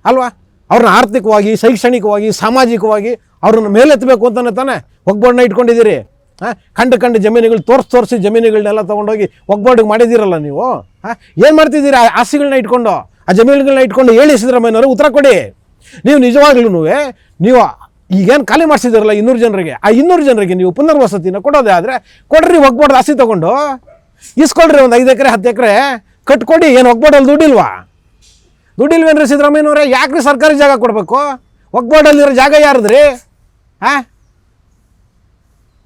ಅಲ್ವಾ? ಅವ್ರನ್ನ ಆರ್ಥಿಕವಾಗಿ, ಶೈಕ್ಷಣಿಕವಾಗಿ, ಸಾಮಾಜಿಕವಾಗಿ ಅವ್ರನ್ನ ಮೇಲೆತ್ತಬೇಕು ಅಂತಲೇ ತಾನೇ ವಕ್ಫ್ ಬೋರ್ಡ್ನ ಇಟ್ಕೊಂಡಿದ್ದೀರಿ. ಕಂಡು ಜಮೀನುಗಳು ತೋರಿಸಿ ಜಮೀನುಗಳನ್ನೆಲ್ಲ ತೊಗೊಂಡೋಗಿ ವಕ್ಫ್ ಬೋರ್ಡ್ಗೆ ಮಾಡಿದ್ದೀರಲ್ಲ ನೀವು. ಏನು ಮಾಡ್ತಿದ್ದೀರಿ ಆ ಆಸ್ತಿಗಳನ್ನ ಇಟ್ಕೊಂಡು, ಆ ಜಮೀನುಗಳನ್ನ ಇಟ್ಕೊಂಡು? ಹೇಳಿ ಸಿದ್ದರಾಮಯ್ಯನವರು, ಉತ್ತರ ಕೊಡಿ. ನೀವು ನಿಜವಾಗ್ಲೂ ನೀವು ಈಗೇನು ಖಾಲಿ ಮಾಡಿಸಿದಿರಲ್ಲ 200 ಜನರಿಗೆ, ಆ 200 ಜನರಿಗೆ ನೀವು ಪುನರ್ವಸತಿನ ಕೊಡೋದೇ ಆದರೆ ಕೊಡ್ರಿ. ವಕ್ಫ್ ಬೋರ್ಡ್ ಆಸ್ತಿ ತೊಗೊಂಡು ಇಸ್ಕೊಳ್ರಿ, ಒಂದು 5 ಎಕರೆ 10 ಎಕರೆ ಕಟ್ಕೊಡಿ. ಏನು ವಕ್ಫ್ ಬೋರ್ಡಲ್ಲಿ ದುಡ್ಡಿಲ್ವೇನ್ರಿ ಸಿದ್ದರಾಮಯ್ಯನವರೇ? ಯಾಕ್ರಿ ಸರ್ಕಾರಿ ಜಾಗ ಕೊಡಬೇಕು? ವಕ್ಫ್ ಬೋರ್ಡಲ್ಲಿರೋ ಜಾಗ ಯಾರದ್ರಿ?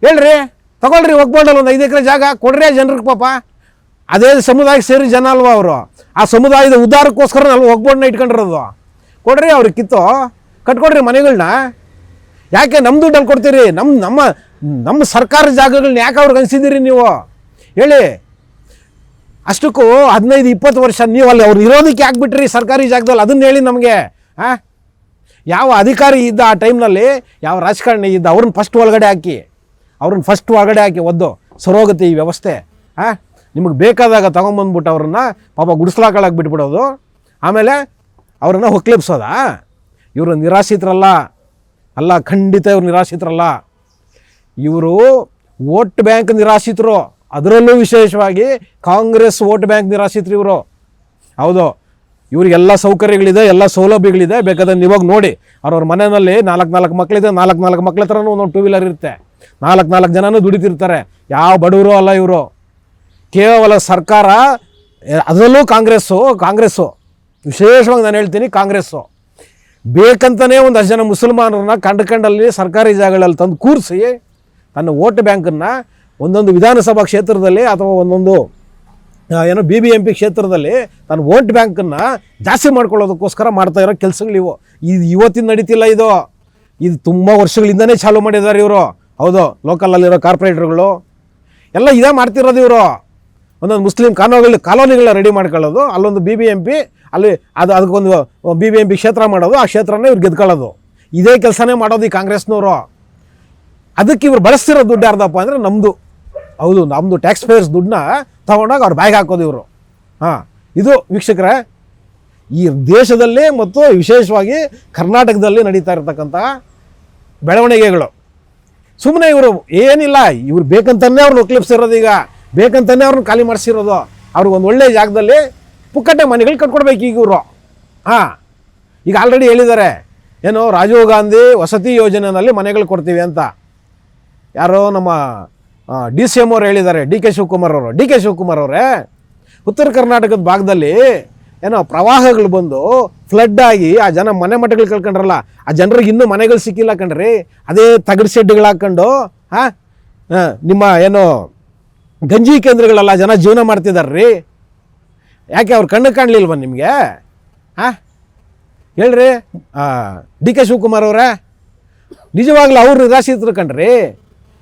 ಹೇಳ್ರಿ, ತಗೊಳ್ರಿ. ವಕ್ಫ್ ಬೋರ್ಡಲ್ಲಿ ಒಂದು 5 ಎಕರೆ ಜಾಗ ಕೊಡ್ರಿ ಜನರಿಗೆ. ಪಾಪ ಅದೇ ಸಮುದಾಯಕ್ಕೆ ಸೇರಿ ಜನ ಅಲ್ವಾ ಅವರು? ಆ ಸಮುದಾಯದ ಉದ್ಧಾರಕ್ಕೋಸ್ಕರ ನಾವು ವಕ್ಫ್ ಬೋರ್ಡ್ನ ಇಟ್ಕೊಂಡಿರೋದು. ಕೊಡ್ರಿ, ಅವ್ರಿಗೆ ಕಟ್ಕೊಡ್ರಿ ಮನೆಗಳನ್ನ. ಯಾಕೆ ನಮ್ಮ ದುಡ್ಡಲ್ಲಿ ಕೊಡ್ತೀರಿ? ನಮ್ಮ ಸರ್ಕಾರದ ಜಾಗಗಳನ್ನ ಯಾಕೆ ಅವ್ರಿಗೆ ಅನಿಸಿದ್ದೀರಿ ನೀವು? ಹೇಳಿ. ಅಷ್ಟಕ್ಕೂ 15-20 ವರ್ಷ ನೀವು ಅಲ್ಲಿ ಅವ್ರು ಇರೋದಕ್ಕೆ ಯಾಕೆ ಬಿಟ್ರಿ ಸರ್ಕಾರಿ ಜಾಗದಲ್ಲಿ? ಅದನ್ನ ಹೇಳಿ ನಮಗೆ. ಯಾವ ಅಧಿಕಾರಿ ಇದ್ದ ಆ ಟೈಮ್ನಲ್ಲಿ, ಯಾವ ರಾಜಕಾರಣಿ ಇದ್ದ, ಅವ್ರನ್ನ ಫಸ್ಟ್ ಒಳಗಡೆ ಹಾಕಿ ಒದ್ದು ಸರೋಗತಿ ಈ ವ್ಯವಸ್ಥೆ. ನಿಮಗೆ ಬೇಕಾದಾಗ ತೊಗೊಂಬಂದ್ಬಿಟ್ಟು ಅವ್ರನ್ನ ಪಾಪ ಗುಡಿಸ್ಲಾಕಳಕ್ಕೆ ಬಿಟ್ಬಿಡೋದು, ಆಮೇಲೆ ಅವ್ರನ್ನ ಹೊಕ್ಲಿಪ್ಸೋದಾ? ಇವರು ನಿರಾಶ್ರಿತರಲ್ಲ, ಖಂಡಿತ ಇವ್ರು ನಿರಾಶ್ರಿತರಲ್ಲ. ಇವರು ವೋಟ್ ಬ್ಯಾಂಕ್ ನಿರಾಶ್ರಿತರು, ಅದರಲ್ಲೂ ವಿಶೇಷವಾಗಿ ಕಾಂಗ್ರೆಸ್ ವೋಟ್ ಬ್ಯಾಂಕ್ ನಿರಾಶ್ರಿತರು ಇವರು. ಹೌದು, ಇವರಿಗೆಲ್ಲ ಸೌಕರ್ಯಗಳಿದೆ, ಎಲ್ಲ ಸೌಲಭ್ಯಗಳಿದೆ. ಬೇಕಾದ್ರೆ ನೀವಾಗ ನೋಡಿ, ಅವ್ರವ್ರ ಮನೆಯಲ್ಲಿ 4 ಮಕ್ಕಳಿದೆ, 4 ಮಕ್ಕಳ ಹತ್ರನೂ ಒಂದೊಂದು 2 ವೀಲರ್ ಇರುತ್ತೆ, 4 ಜನನೂ ದುಡಿತಿರ್ತಾರೆ. ಯಾವ ಬಡವರು ಅಲ್ಲ ಇವರು. ಕೇವಲ ಸರ್ಕಾರ, ಅದರಲ್ಲೂ ಕಾಂಗ್ರೆಸ್ಸು ವಿಶೇಷವಾಗಿ ನಾನು ಹೇಳ್ತೀನಿ, ಕಾಂಗ್ರೆಸ್ಸು ಬೇಕಂತಲೇ ಒಂದು 10 ಜನ ಮುಸಲ್ಮಾನರನ್ನ ಕಂಡಲ್ಲಿ ಸರ್ಕಾರಿ ಜಾಗಗಳಲ್ಲಿ ತಂದು ಕೂರಿಸಿ ತನ್ನ ವೋಟ್ ಬ್ಯಾಂಕನ್ನು ಒಂದೊಂದು ವಿಧಾನಸಭಾ ಕ್ಷೇತ್ರದಲ್ಲಿ ಅಥವಾ ಒಂದೊಂದು BBMP ಕ್ಷೇತ್ರದಲ್ಲಿ ತನ್ನ ವೋಟ್ ಬ್ಯಾಂಕನ್ನು ಜಾಸ್ತಿ ಮಾಡ್ಕೊಳ್ಳೋದಕ್ಕೋಸ್ಕರ ಮಾಡ್ತಾ ಇರೋ ಕೆಲಸಗಳಿವು. ಇದು ಇವತ್ತಿನ ನಡೀತಿಲ್ಲ, ಇದು ತುಂಬ ವರ್ಷಗಳಿಂದನೇ ಚಾಲೂ ಮಾಡಿದ್ದಾರೆ ಇವರು. ಹೌದು, ಲೋಕಲಲ್ಲಿರೋ ಕಾರ್ಪೊರೇಟರ್ಗಳು ಎಲ್ಲ ಇದೇ ಮಾಡ್ತಿರೋದು ಇವರು. ಒಂದೊಂದು ಮುಸ್ಲಿಂ ಕಾಲೋನಿಗಳನ್ನ ರೆಡಿ ಮಾಡ್ಕೊಳ್ಳೋದು, ಅಲ್ಲೊಂದು BBMP, ಅಲ್ಲಿ ಅದಕ್ಕೊಂದು BBMP ಕ್ಷೇತ್ರ ಮಾಡೋದು, ಆ ಕ್ಷೇತ್ರನೇ ಇವ್ರು ಗೆದ್ಕೊಳ್ಳೋದು. ಇದೇ ಕೆಲಸನೇ ಮಾಡೋದು ಈ ಕಾಂಗ್ರೆಸ್ನವರು. ಅದಕ್ಕೆ ಇವ್ರು ಬಳಸ್ತಿರೋ ದುಡ್ಡು ಯಾರ್ದಪ್ಪ ಅಂದರೆ ನಮ್ಮದು. ಹೌದು, ನಮ್ಮದು ಟ್ಯಾಕ್ಸ್ ಪೇಯರ್ಸ್ ದುಡ್ಡನ್ನ ತೊಗೊಂಡಾಗ ಅವ್ರು ಬ್ಯಾಗ್ ಹಾಕೋದು ಇವರು. ಇದು ವೀಕ್ಷಕರೇ, ಈ ದೇಶದಲ್ಲಿ ಮತ್ತು ವಿಶೇಷವಾಗಿ ಕರ್ನಾಟಕದಲ್ಲಿ ನಡೀತಾ ಇರತಕ್ಕಂಥ ಬೆಳವಣಿಗೆಗಳು. ಸುಮ್ಮನೆ ಇವರು ಏನಿಲ್ಲ, ಇವ್ರು ಬೇಕಂತಲೇ ಅವ್ರನ್ನ ಒಕ್ಲಿಪ್ಸಿರೋದು, ಈಗ ಬೇಕಂತಲೇ ಅವ್ರನ್ನ ಖಾಲಿ ಮಾಡಿಸಿರೋದು. ಅವ್ರಿಗೊಂದು ಒಳ್ಳೆಯ ಜಾಗದಲ್ಲಿ ಪುಕ್ಕಟ್ಟೆ ಮನೆಗಳು ಕಟ್ಕೊಡ್ಬೇಕು ಈಗ ಇವರು. ಈಗ ಆಲ್ರೆಡಿ ಹೇಳಿದ್ದಾರೆ, ಏನು ರಾಜೀವ್ ಗಾಂಧಿ ವಸತಿ ಯೋಜನೆಯಲ್ಲಿ ಮನೆಗಳು ಕೊಡ್ತೀವಿ ಅಂತ. ಯಾರೋ ನಮ್ಮ DCM ಅವ್ರು ಹೇಳಿದ್ದಾರೆ, DK ಶಿವಕುಮಾರ್ ಅವರೇ, ಉತ್ತರ ಕರ್ನಾಟಕದ ಭಾಗದಲ್ಲಿ ಏನೋ ಪ್ರವಾಹಗಳು ಬಂದು ಫ್ಲಡ್ ಆಗಿ ಆ ಜನ ಮಠಗಳು ಕಳ್ಕೊಂಡ್ರಲ್ಲ, ಆ ಜನರಿಗೆ ಇನ್ನೂ ಮನೆಗಳು ಸಿಕ್ಕಿಲ್ಲ ಕಣ್ರಿ. ಅದೇ ತಗಡು ಶೆಡ್ಗಳು ಹಾಕ್ಕೊಂಡು ನಿಮ್ಮ ಏನು ಗಂಜಿ ಕೇಂದ್ರಗಳೆಲ್ಲ ಜನ ಜೀವನ ಮಾಡ್ತಿದಾರ್ರಿ. ಯಾಕೆ ಅವ್ರು ಕಣ್ಣು ಕಾಣಲಿಲ್ವ ನಿಮಗೆ? ಹೇಳ್ರಿ. DK ಶಿವಕುಮಾರ್ ಅವರೇ, ನಿಜವಾಗ್ಲೂ ಅವ್ರು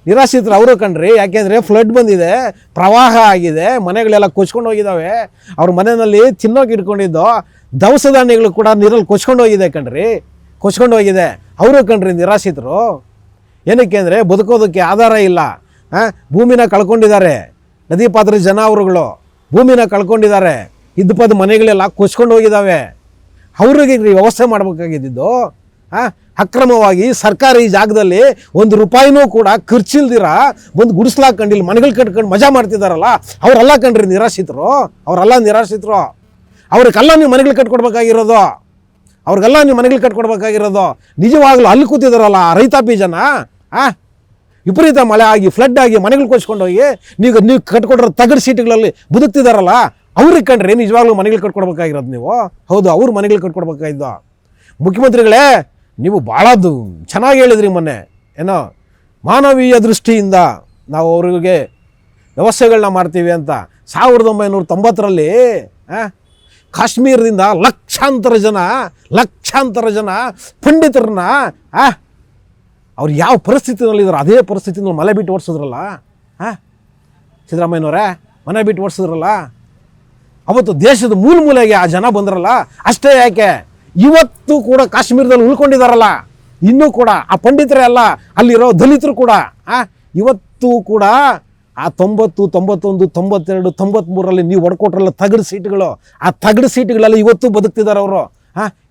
ನಿರಾಶ್ರಿತರು ಅವರು ಕಣ್ರಿ. ಯಾಕೆಂದರೆ ಫ್ಲಡ್ ಬಂದಿದೆ, ಪ್ರವಾಹ ಆಗಿದೆ, ಮನೆಗಳೆಲ್ಲ ಕೊಚ್ಕೊಂಡು ಹೋಗಿದ್ದಾವೆ. ಅವ್ರ ಮನೆಯಲ್ಲಿ ತಿನ್ನೋಕೆ ಇಟ್ಕೊಂಡಿದ್ದು ದವಸ ಧಾನ್ಯಗಳು ಕೂಡ ನೀರಲ್ಲಿ ಕೊಚ್ಕೊಂಡು ಹೋಗಿದೆ. ಅವರು ಕಣ್ರಿ ನಿರಾಶ್ರಿತರು. ಏನಕ್ಕೆ ಅಂದರೆ ಬದುಕೋದಕ್ಕೆ ಆಧಾರ ಇಲ್ಲ. ಭೂಮಿನ ಕಳ್ಕೊಂಡಿದ್ದಾರೆ, ನದಿ ಪಾತ್ರದ ಜನ ಅವರುಗಳು ಭೂಮಿನ ಕಳ್ಕೊಂಡಿದ್ದಾರೆ, ಇದ್ದ ಮನೆಗಳೆಲ್ಲ ಕೊಚ್ಕೊಂಡು ಹೋಗಿದ್ದಾವೆ. ಅವ್ರಿಗೆ ವ್ಯವಸ್ಥೆ ಮಾಡಬೇಕಾಗಿದ್ದು ಅಕ್ರಮವಾಗಿ ಸರ್ಕಾರಿ ಜಾಗದಲ್ಲಿ ಒಂದು ರೂಪಾಯಿನೂ ಕೂಡ ಖರ್ಚಿಲ್ದಿರ ಒಂದು ಗುಡಿಸ್ಲಾಕೊಂಡಿಲ್ಲ ಮನೆಗಳು ಕಟ್ಕೊಂಡು ಮಜಾ ಮಾಡ್ತಿದ್ದಾರಲ್ಲ ಅವರೆಲ್ಲ ಕಂಡ್ರಿ ನಿರಾಶ್ರಿತರು. ಅವರೆಲ್ಲ ನಿರಾಶ್ರಿತರು. ಅವ್ರಿಗೆಲ್ಲ ನೀವು ಮನೆಗಳು ಕಟ್ಕೊಡ್ಬೇಕಾಗಿರೋದು. ಅವ್ರಿಗೆಲ್ಲ ನೀವು ಮನೆಗಳು ಕಟ್ಕೊಡ್ಬೇಕಾಗಿರೋದು. ನಿಜವಾಗ್ಲೂ ಅಲ್ಲಿ ಕೂತಿದಾರಲ್ಲ ರೈತಾಪಿ ಜನ, ವಿಪರೀತ ಮಳೆ ಆಗಿ ಫ್ಲಡ್ ಆಗಿ ಮನೆಗಳು ಕೊಚ್ಕೊಂಡೋಗಿ ನೀವು ಕಟ್ಕೊಡ್ರೋ ತಗಡು ಸೀಟುಗಳಲ್ಲಿ ಬದುಕ್ತಿದಾರಲ್ಲ ಅವ್ರಿಗೆ ಕಂಡ್ರಿ ನಿಜವಾಗ್ಲೂ ಮನೆಗಳು ಕಟ್ಕೊಡ್ಬೇಕಾಗಿರೋದು ನೀವು. ಹೌದು, ಅವ್ರು ಮನೆಗಳು ಕಟ್ಕೊಡ್ಬೇಕಾಗಿದ್ದು. ಮುಖ್ಯಮಂತ್ರಿಗಳೇ, ನೀವು ಭಾಳ ಚೆನ್ನಾಗಿ ಹೇಳಿದ್ರಿ ಮೊನ್ನೆ, ಏನೋ ಮಾನವೀಯ ದೃಷ್ಟಿಯಿಂದ ನಾವು ಅವ್ರಿಗೆ ವ್ಯವಸ್ಥೆಗಳನ್ನ ಮಾಡ್ತೀವಿ ಅಂತ. 1990ರಲ್ಲಿ ಕಾಶ್ಮೀರದಿಂದ ಲಕ್ಷಾಂತರ ಜನ ಪಂಡಿತರನ್ನ ಅವ್ರು ಯಾವ ಪರಿಸ್ಥಿತಿನಲ್ಲಿದ್ದಾರೆ ಅದೇ ಪರಿಸ್ಥಿತಿನಲ್ಲಿ ಮನೆ ಬಿಟ್ಟು ಓಡಿಸಿದ್ರಲ್ಲ. ಸಿದ್ದರಾಮಯ್ಯನವರೇ ಮನೆ ಬಿಟ್ಟು ಓಡಿಸಿದ್ರಲ್ಲ. ಅವತ್ತು ದೇಶದ ಮೂಲೆಗೆ ಆ ಜನ ಬಂದ್ರಲ್ಲ. ಅಷ್ಟೇ ಯಾಕೆ, ಇವತ್ತು ಕೂಡ ಕಾಶ್ಮೀರದಲ್ಲಿ ಉಳ್ಕೊಂಡಿದ್ದಾರಲ್ಲ. ಇನ್ನೂ ಕೂಡ ಆ ಪಂಡಿತರೇ ಅಲ್ಲ, ಅಲ್ಲಿರೋ ದಲಿತರು ಕೂಡ ಇವತ್ತು ಕೂಡ ಆ 90, 91, 92, 93ರಲ್ಲಿ ನೀವು ಹೊಡ್ಕೊಟ್ರಲ್ಲ ತಗಡು ಸೀಟುಗಳು, ಆ ತಗಡು ಸೀಟುಗಳಲ್ಲಿ ಇವತ್ತು ಬದುಕ್ತಿದ್ದಾರೆ ಅವರು.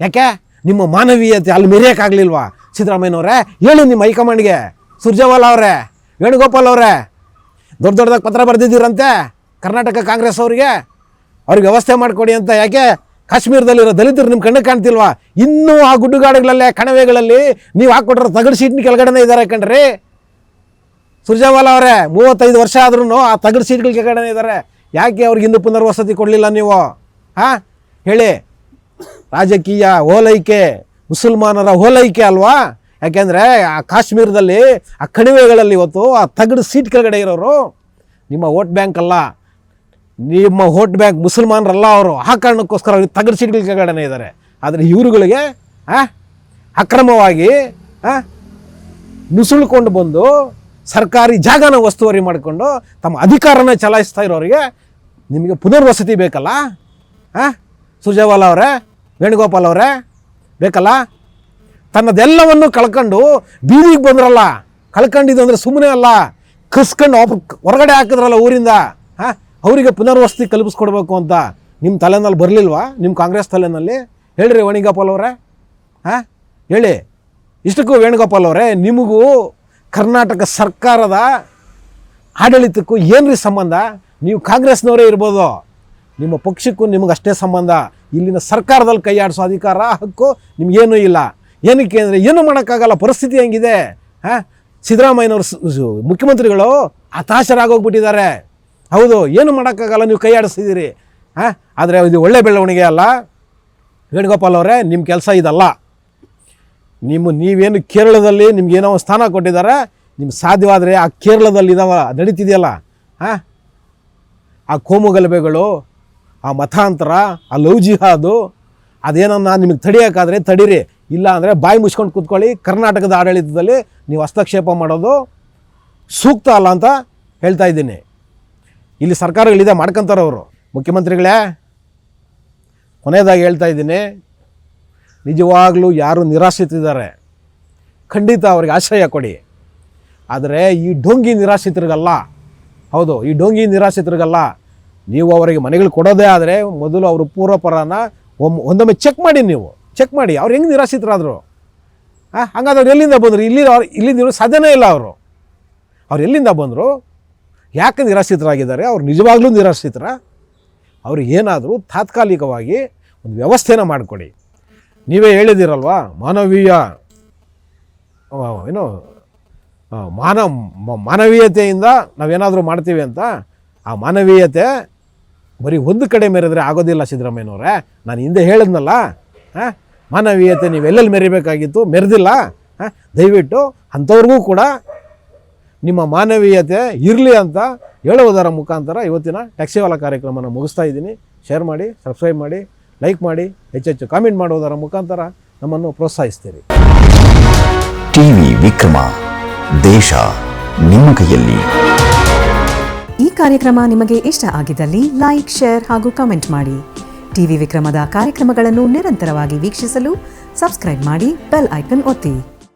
ಯಾಕೆ? ನಿಮ್ಮ ಮಾನವೀಯತೆ ಅಲ್ಲಿ ಮೆರೆಯೋಕ್ಕಾಗಲಿಲ್ವಾ? ಸಿದ್ದರಾಮಯ್ಯನವರೇ ಹೇಳಿ ನಿಮ್ಮ ಹೈಕಮಾಂಡ್ಗೆ, ಸುರ್ಜೇವಾಲಾ ಅವರೇ, ವೇಣುಗೋಪಾಲ್ ಅವರೇ, ದೊಡ್ಡದಾಗಿ ಪತ್ರ ಬರೆದಿದ್ದೀರಂತೆ ಕರ್ನಾಟಕ ಕಾಂಗ್ರೆಸ್ ಅವ್ರಿಗೆ ವ್ಯವಸ್ಥೆ ಮಾಡಿಕೊಡಿ ಅಂತ. ಯಾಕೆ? ಕಾಶ್ಮೀರದಲ್ಲಿರೋ ದಲಿತರು ನಿಮ್ಮ ಕಣ್ಣು ಕಾಣ್ತಿಲ್ವಾ? ಇನ್ನೂ ಆ ಗುಡ್ಡುಗಾಡುಗಳಲ್ಲೇ ಕಣವೆಗಳಲ್ಲಿ ನೀವು ಹಾಕ್ಕೊಟ್ರೆ ತಗಡು ಸೀಟ್ನ ಕೆಳಗಡೆನೇ ಇದ್ದಾರೆ ಕಣ್ರಿ. ಸುರ್ಜೇವಾಲಾ ಅವರೇ 35 ವರ್ಷ ಆದ್ರೂ ಆ ತಗಡು ಸೀಟ್ಗಳ ಕೆಳಗಡೆನೇ ಇದ್ದಾರೆ. ಯಾಕೆ ಅವ್ರಿಗೆ ಇನ್ನೂ ಪುನರ್ವಸತಿ ಕೊಡಲಿಲ್ಲ ನೀವು? ಹೇಳಿ. ರಾಜಕೀಯ ಓಲೈಕೆ, ಮುಸಲ್ಮಾನರ ಓಲೈಕೆ ಅಲ್ವಾ? ಯಾಕೆಂದರೆ ಆ ಕಾಶ್ಮೀರದಲ್ಲಿ ಆ ಕಣಿವೆಗಳಲ್ಲಿ ಇವತ್ತು ಆ ತಗಡು ಸೀಟ್ ಕೆಳಗಡೆ ಇರೋರು ನಿಮ್ಮ ವೋಟ್ ಬ್ಯಾಂಕ್ ಅಲ್ಲ, ನಿಮ್ಮ ವೋಟ್ ಬ್ಯಾಂಕ್ ಮುಸಲ್ಮಾನರಲ್ಲ ಅವರು. ಆ ಕಾರಣಕ್ಕೋಸ್ಕರ ಅವ್ರಿಗೆ ತಗಡು ಸೀಟ್ಗಳ ಕೆಳಗಡೆನೇ ಇದ್ದಾರೆ. ಆದರೆ ಇವರುಗಳಿಗೆ ಅಕ್ರಮವಾಗಿ ನುಸುಳ್ಕೊಂಡು ಬಂದು ಸರ್ಕಾರಿ ಜಾಗನ ಒಸ್ತುವರಿ ಮಾಡಿಕೊಂಡು ತಮ್ಮ ಅಧಿಕಾರನ ಚಲಾಯಿಸ್ತಾ ಇರೋರಿಗೆ ನಿಮಗೆ ಪುನರ್ವಸತಿ ಬೇಕಲ್ಲ? ಸುರ್ಜೇವಾಲಾ ಅವರೇ, ವೇಣುಗೋಪಾಲ್ ಅವರೇ ಬೇಕಲ್ಲ? ತನ್ನದೆಲ್ಲವನ್ನು ಕಳ್ಕೊಂಡು ಬೀದಿಗೆ ಬಂದ್ರಲ್ಲ. ಕಳ್ಕೊಂಡಿದ್ದು ಅಂದರೆ ಸುಮ್ಮನೆ ಅಲ್ಲ, ಕಸ್ಕೊಂಡು ಹೊರಗಡೆ ಹಾಕಿದ್ರಲ್ಲ ಊರಿಂದ. ಅವರಿಗೆ ಪುನರ್ವಸತಿ ಕಲ್ಪಿಸ್ಕೊಡ್ಬೇಕು ಅಂತ ನಿಮ್ಮ ತಲೆನಲ್ಲಿ ಬರಲಿಲ್ವಾ? ನಿಮ್ಮ ಕಾಂಗ್ರೆಸ್ ತಲೆನಲ್ಲಿ? ಹೇಳ್ರಿ ವೇಣುಗೋಪಾಲ್ ಅವರೇ, ಹೇಳಿ. ಇಷ್ಟಕ್ಕೂ ವೇಣುಗೋಪಾಲ್ ಅವರೇ, ನಿಮಗೂ ಕರ್ನಾಟಕ ಸರ್ಕಾರದ ಆಡಳಿತಕ್ಕೂ ಏನ್ರಿ ಸಂಬಂಧ? ನೀವು ಕಾಂಗ್ರೆಸ್ನವರೇ ಇರ್ಬೋದು, ನಿಮ್ಮ ಪಕ್ಷಕ್ಕೂ ನಿಮಗಷ್ಟೇ ಸಂಬಂಧ. ಇಲ್ಲಿನ ಸರ್ಕಾರದಲ್ಲಿ ಕೈ ಆಡಿಸೋ ಅಧಿಕಾರ ಹಕ್ಕು ನಿಮಗೇನೂ ಇಲ್ಲ. ಏನಕ್ಕೆ ಅಂದರೆ ಏನೂ ಮಾಡೋಕ್ಕಾಗಲ್ಲ, ಪರಿಸ್ಥಿತಿ ಹೆಂಗಿದೆ. ಸಿದ್ದರಾಮಯ್ಯನವರು ಮುಖ್ಯಮಂತ್ರಿಗಳು ಹತಾಶರಾಗೋಗ್ಬಿಟ್ಟಿದ್ದಾರೆ. ಹೌದು, ಏನು ಮಾಡೋಕ್ಕಾಗಲ್ಲ, ನೀವು ಕೈ ಆಡಿಸ್ತಿದ್ದೀರಿ. ಆದರೆ ಇದು ಒಳ್ಳೆ ಬೆಳವಣಿಗೆ ಅಲ್ಲ. ವೇಣುಗೋಪಾಲ್ ಅವರೇ, ನಿಮ್ಮ ಕೆಲಸ ಇದಲ್ಲ. ನೀವೇನು ಕೇರಳದಲ್ಲಿ ನಿಮ್ಗೇನೋ ಸ್ಥಾನ ಕೊಟ್ಟಿದ್ದಾರೆ, ನಿಮ್ಗೆ ಸಾಧ್ಯವಾದರೆ ಆ ಕೇರಳದಲ್ಲಿ ನಡೀತಿದೆಯಲ್ಲ ಆ ಕೋಮು ಗಲಭೆಗಳು, ಆ ಮತಾಂತರ, ಆ ಲವ್ ಜಿಹಾದು, ಅದೇನನ್ನ ನಿಮಗೆ ತಡೆಯೋಕ್ಕಾದರೆ ತಡೀರಿ. ಇಲ್ಲ ಅಂದರೆ ಬಾಯಿ ಮುಚ್ಕೊಂಡು ಕೂತ್ಕೊಳ್ಳಿ. ಕರ್ನಾಟಕದ ಆಡಳಿತದಲ್ಲಿ ನೀವು ಹಸ್ತಕ್ಷೇಪ ಮಾಡೋದು ಸೂಕ್ತ ಅಲ್ಲ ಅಂತ ಹೇಳ್ತಾ ಇದ್ದೀನಿ. ಇಲ್ಲಿ ಸರ್ಕಾರಗಳಿದೆ, ಮಾಡ್ಕೊತಾರೆ ಅವರು. ಮುಖ್ಯಮಂತ್ರಿಗಳೇ, ಕೊನೆಯದಾಗಿ ಹೇಳ್ತಾ ಇದ್ದೀನಿ, ನಿಜವಾಗ್ಲೂ ಯಾರು ನಿರಾಶ್ರಿತಿದ್ದಾರೆ ಖಂಡಿತ ಅವ್ರಿಗೆ ಆಶ್ರಯ ಕೊಡಿ. ಆದರೆ ಈ ಡೋಂಗಿ ನಿರಾಶ್ರಿತರಿಗಲ್ಲ. ಹೌದು, ಈ ಡೋಂಗಿ ನಿರಾಶ್ರಿತರಿಗಲ್ಲ. ನೀವು ಅವರಿಗೆ ಮನೆಗಳು ಕೊಡೋದೇ ಆದರೆ ಮೊದಲು ಅವರು ಪೂರ್ವಪರನ ಒಂದೊಮ್ಮೆ ಚೆಕ್ ಮಾಡಿ. ನೀವು ಚೆಕ್ ಮಾಡಿ ಅವ್ರು ಹೆಂಗೆ ನಿರಾಶ್ರಿತರಾದರು. ಹಂಗಾದ್ರೆ ಅವ್ರು ಎಲ್ಲಿಂದ ಬಂದರು? ಇಲ್ಲಿಂದ ಸಾಧ್ಯನೇ ಇಲ್ಲ. ಅವ್ರು ಎಲ್ಲಿಂದ ಬಂದರು? ಯಾಕೆ ನಿರಾಶ್ರಿತರಾಗಿದ್ದಾರೆ? ಅವ್ರು ನಿಜವಾಗ್ಲೂ ನಿರಾಶ್ರಿತರ? ಅವ್ರಿಗೆ ಏನಾದರೂ ತಾತ್ಕಾಲಿಕವಾಗಿ ಒಂದು ವ್ಯವಸ್ಥೆನ ಮಾಡಿಕೊಡಿ. ನೀವೇ ಹೇಳಿದಿರಲ್ವಾ, ಮಾನವೀಯ ಮಾನವೀಯತೆಯಿಂದ ನಾವೇನಾದರೂ ಮಾಡ್ತೀವಿ ಅಂತ. ಆ ಮಾನವೀಯತೆ ಬರೀ ಒಂದು ಕಡೆ ಮೆರೆದ್ರೆ ಆಗೋದಿಲ್ಲ ಸಿದ್ದರಾಮಯ್ಯನವರೇ. ನಾನು ಹಿಂದೆ ಹೇಳಿದ್ನಲ್ಲ, ಮಾನವೀಯತೆ ನೀವು ಎಲ್ಲೆಲ್ಲಿ ಮೆರಿಬೇಕಾಗಿತ್ತು, ಮೆರೆದಿಲ್ಲ. ದಯವಿಟ್ಟು ಅಂಥವ್ರಿಗೂ ಕೂಡ ನಿಮ್ಮ ಮಾನವೀಯತೆ ಇರಲಿ ಅಂತ ಹೇಳುವುದರ ಮುಖಾಂತರ ಇವತ್ತಿನ ಟ್ಯಾಕ್ಸಿವಾಲಾ ಕಾರ್ಯಕ್ರಮನ ಮುಗಿಸ್ತಾ ಇದ್ದೀನಿ. ಶೇರ್ ಮಾಡಿ, ಸಬ್ಸ್ಕ್ರೈಬ್ ಮಾಡಿ, ಲೈಕ್ ಮಾಡಿ, ಹೆಚ್ಚೆಚ್ಚು ಕಾಮೆಂಟ್ ಮಾಡುವುದರ ಮುಖಾಂತರ ನಮ್ಮನ್ನು ಪ್ರೋತ್ಸಾಹಿಸ್ತೀರಿ. ಟಿವಿ ವಿಕ್ರಮ, ದೇಶ ನಿಮ್ಮ ಕೈಯಲ್ಲಿ. ಈ ಕಾರ್ಯಕ್ರಮ ನಿಮಗೆ ಇಷ್ಟ ಆಗಿದ್ದಲ್ಲಿ ಲೈಕ್, ಶೇರ್ ಹಾಗೂ ಕಮೆಂಟ್ ಮಾಡಿ. ಟಿವಿ ವಿಕ್ರಮದ ಕಾರ್ಯಕ್ರಮಗಳನ್ನು ನಿರಂತರವಾಗಿ ವೀಕ್ಷಿಸಲು ಸಬ್ಸ್ಕ್ರೈಬ್ ಮಾಡಿ, ಬೆಲ್ ಐಕನ್ ಒತ್ತಿ.